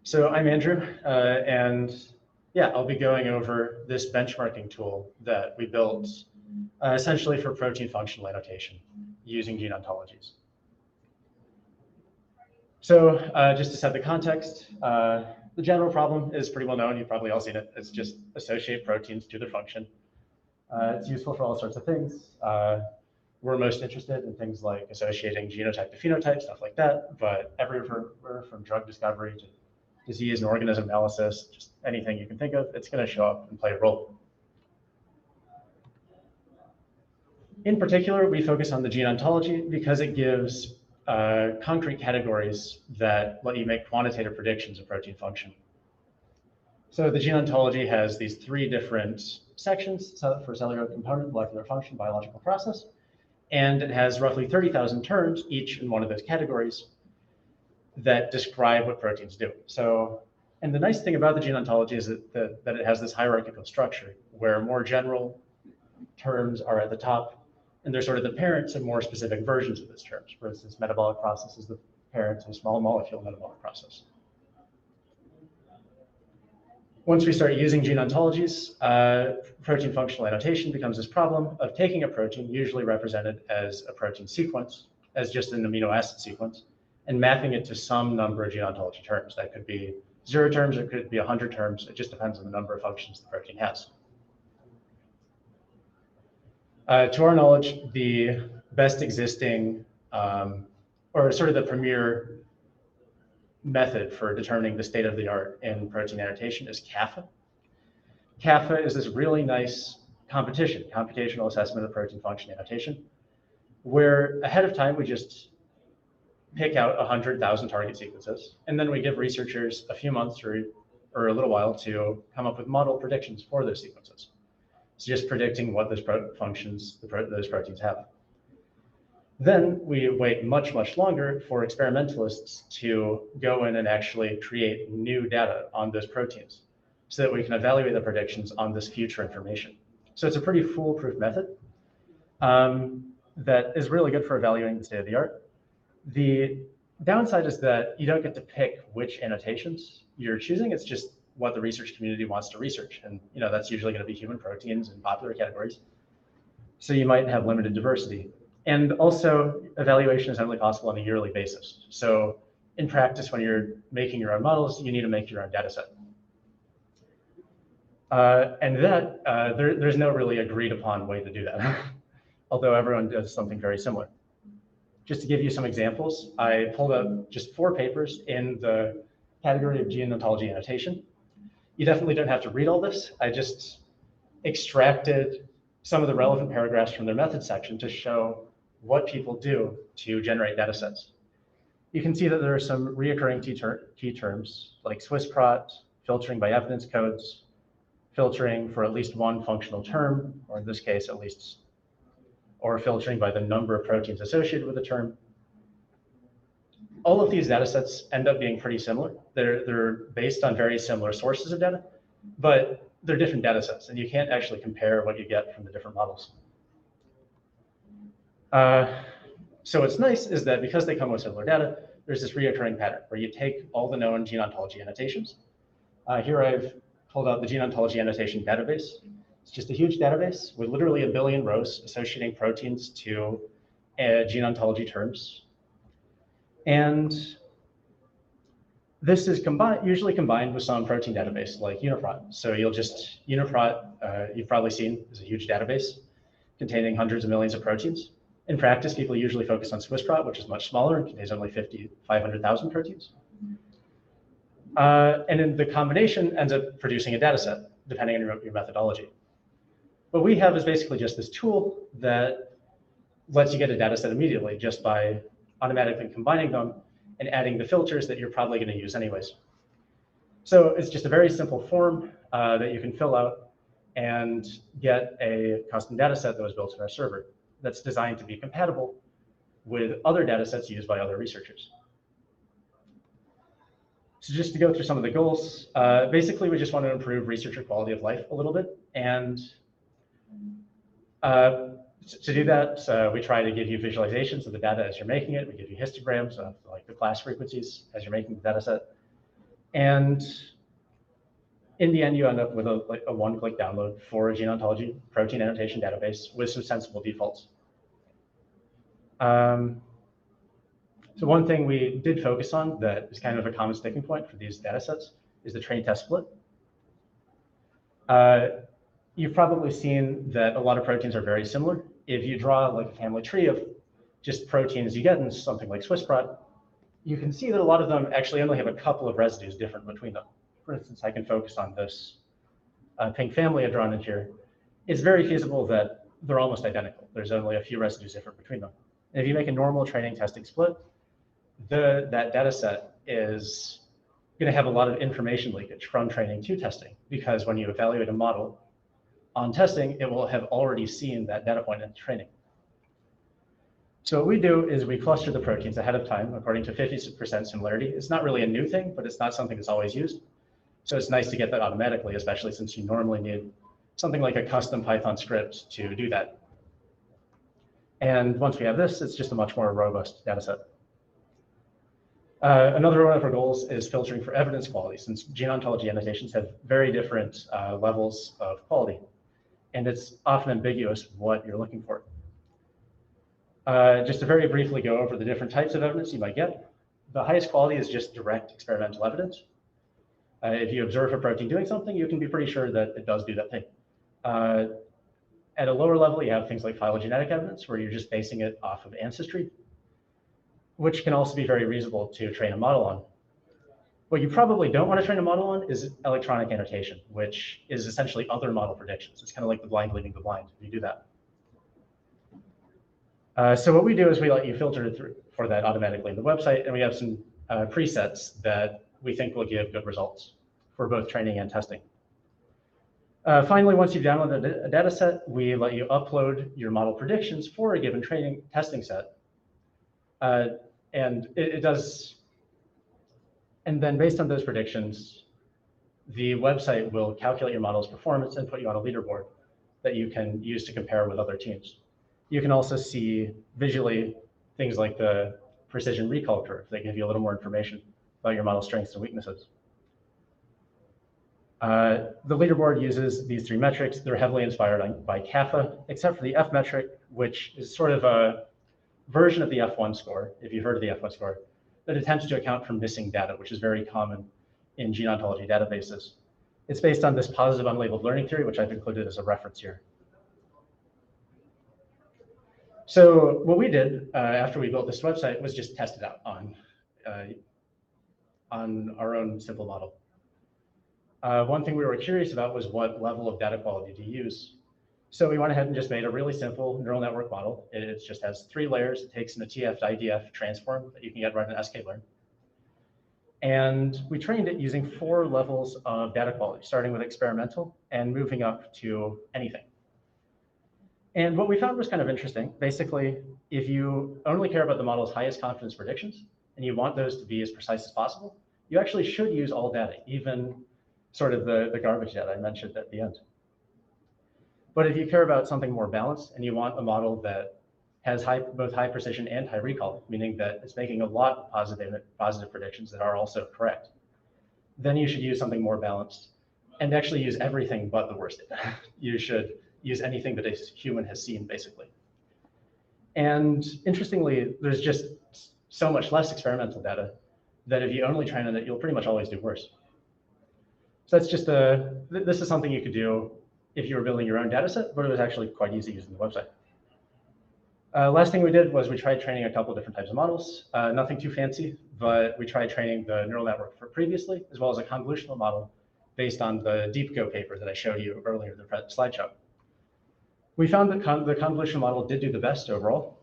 So I'm Andrew, and yeah, I'll be going over this benchmarking tool that we built essentially for protein functional annotation using gene ontologies. So just to set the context, the general problem is pretty well known. You've probably all seen it. It's just associate proteins to their function. It's useful for all sorts of things. We're most interested in things like associating genotype to phenotype, stuff like that, but everywhere from drug discovery to disease and organism analysis, just anything you can think of, it's going to show up and play a role. In particular, we focus on the gene ontology because it gives concrete categories that let you make quantitative predictions of protein function. So the gene ontology has these three different sections for cellular component, molecular function, biological process, and it has roughly 30,000 terms, each in one of those categories, that describe what proteins do. So, and the nice thing about the gene ontology is that it has this hierarchical structure where more general terms are at the top, and they're sort of the parents of more specific versions of those terms. For instance, metabolic process is the parent of small molecule metabolic process. Once we start using gene ontologies, protein functional annotation becomes this problem of taking a protein, usually represented as a protein sequence, as just an amino acid sequence, and mapping it to some number of gene ontology terms. That could be 0 terms, it could be 100 terms. It just depends on the number of functions the protein has. To our knowledge, the best existing, or sort of the premier method for determining the state of the art in protein annotation is CAFA. CAFA is this really nice competition, computational assessment of protein function annotation, where ahead of time we just pick out 100,000 target sequences, and then we give researchers a few months or a little while to come up with model predictions for those sequences. It's just predicting what those functions those proteins have. Then we wait much, much longer for experimentalists to go in and actually create new data on those proteins so that we can evaluate the predictions on this future information. So it's a pretty foolproof method that is really good for evaluating the state of the art. The downside is that you don't get to pick which annotations you're choosing. It's just what the research community wants to research. And that's usually going to be human proteins and popular categories. So you might have limited diversity. And also, evaluation is only possible on a yearly basis. So in practice, when you're making your own models, you need to make your own data set. There's no really agreed upon way to do that, although everyone does something very similar. Just to give you some examples, I pulled up just 4 papers in the category of gene ontology annotation. You definitely don't have to read all this. I just extracted some of the relevant paragraphs from their method section to show what people do to generate data sets. You can see that there are some reoccurring key terms like Swiss-Prot, filtering by evidence codes, filtering for at least one functional term, or in this case, at least, or filtering by the number of proteins associated with the term. All of these data sets end up being pretty similar. They're based on very similar sources of data, but they're different data sets, and you can't actually compare what you get from the different models. So what's nice is that because they come with similar data, there's this reoccurring pattern where you take all the known gene ontology annotations. Here I've pulled out the gene ontology annotation database. It's just a huge database with literally 1 billion rows associating proteins to gene ontology terms. And this is usually combined with some protein database like UniProt. So UniProt, you've probably seen, is a huge database containing hundreds of millions of proteins. In practice, people usually focus on Swiss-Prot, which is much smaller and contains only 500,000 proteins. And then the combination ends up producing a data set, depending on your methodology. What we have is basically just this tool that lets you get a data set immediately just by automatically combining them and adding the filters that you're probably going to use anyways. So it's just a very simple form that you can fill out and get a custom data set that was built in our server that's designed to be compatible with other data sets used by other researchers. So just to go through some of the goals, basically we just want to improve researcher quality of life a little bit. And to do that, we try to give you visualizations of the data as you're making it. We give you histograms of like the class frequencies as you're making the data set. And in the end, you end up with a one-click download for a gene ontology protein annotation database with some sensible defaults. So one thing we did focus on that is kind of a common sticking point for these data sets is the train test split. You've probably seen that a lot of proteins are very similar. If you draw like a family tree of just proteins you get in something like Swiss-Prot, you can see that a lot of them actually only have a couple of residues different between them. For instance, I can focus on this pink family I've drawn in here. It's very feasible that they're almost identical. There's only a few residues different between them. And if you make a normal training testing split, that data set is going to have a lot of information leakage from training to testing, because when you evaluate a model on testing, it will have already seen that data point in training. So what we do is we cluster the proteins ahead of time according to 50% similarity. It's not really a new thing, but it's not something that's always used. So it's nice to get that automatically, especially since you normally need something like a custom Python script to do that. And once we have this, it's just a much more robust data set. Another one of our goals is filtering for evidence quality, since gene ontology annotations have very different levels of quality, and it's often ambiguous what you're looking for. Just to very briefly go over the different types of evidence you might get. The highest quality is just direct experimental evidence. If you observe a protein doing something, you can be pretty sure that it does do that thing. At a lower level, you have things like phylogenetic evidence, where you're just basing it off of ancestry, which can also be very reasonable to train a model on. What you probably don't want to train a model on is electronic annotation, which is essentially other model predictions. It's kind of like the blind leading the blind if you do that. So what we do is we let you filter through for that automatically in the website, and we have some presets that we think will give good results for both training and testing. Finally, once you've downloaded a data set, we let you upload your model predictions for a given training testing set. And then based on those predictions, the website will calculate your model's performance and put you on a leaderboard that you can use to compare with other teams. You can also see visually things like the precision recall curve that give you a little more information about your model's strengths and weaknesses. The leaderboard uses these three metrics. They're heavily inspired by CAFA, except for the F metric, which is sort of a version of the F1 score, if you've heard of the F1 score, that attempts to account for missing data, which is very common in gene ontology databases. It's based on this positive unlabeled learning theory, which I've included as a reference here. So what we did after we built this website was just test it out on our own simple model. One thing we were curious about was what level of data quality to use. So we went ahead and just made a really simple neural network model. It just has 3 layers. It takes in a TF-IDF transform that you can get right in sklearn. And we trained it using 4 levels of data quality, starting with experimental and moving up to anything. And what we found was kind of interesting. Basically, if you only care about the model's highest confidence predictions and you want those to be as precise as possible, you actually should use all data, even sort of the garbage data I mentioned at the end. But if you care about something more balanced and you want a model that has both high precision and high recall, meaning that it's making a lot of positive predictions that are also correct, then you should use something more balanced and actually use everything but the worst data. You should use anything that a human has seen, basically. And interestingly, there's just so much less experimental data that if you only train on it, you'll pretty much always do worse. So that's just this is something you could do if you were building your own data set, but it was actually quite easy using the website. Last thing we did was we tried training a couple of different types of models. Nothing too fancy, but we tried training the neural network for previously, as well as a convolutional model based on the DeepGo paper that I showed you earlier in the slideshow. We found that the convolutional model did do the best overall,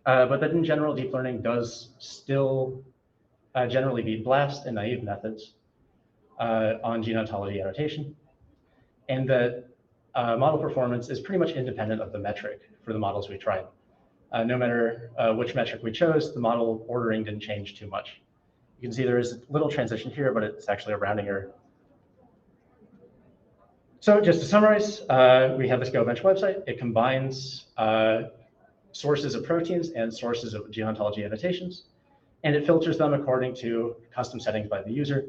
but that in general, deep learning does still generally beat BLAST and naive methods on gene ontology annotation, and that model performance is pretty much independent of the metric for the models we tried. No matter which metric we chose, the model ordering didn't change too much. You can see there is a little transition here, but it's actually a rounding error. So just to summarize, we have this GoBench website. It combines sources of proteins and sources of gene ontology annotations, and it filters them according to custom settings by the user.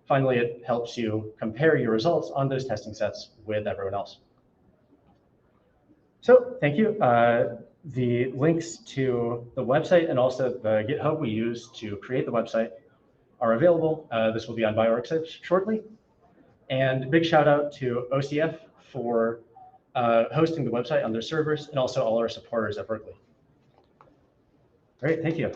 finally, it helps you compare your results on those testing sets with everyone else. So thank you. The links to the website and also the GitHub we use to create the website are available. This will be on bioRxiv shortly. And big shout out to OCF for hosting the website on their servers, and also all our supporters at Berkeley. Great, thank you.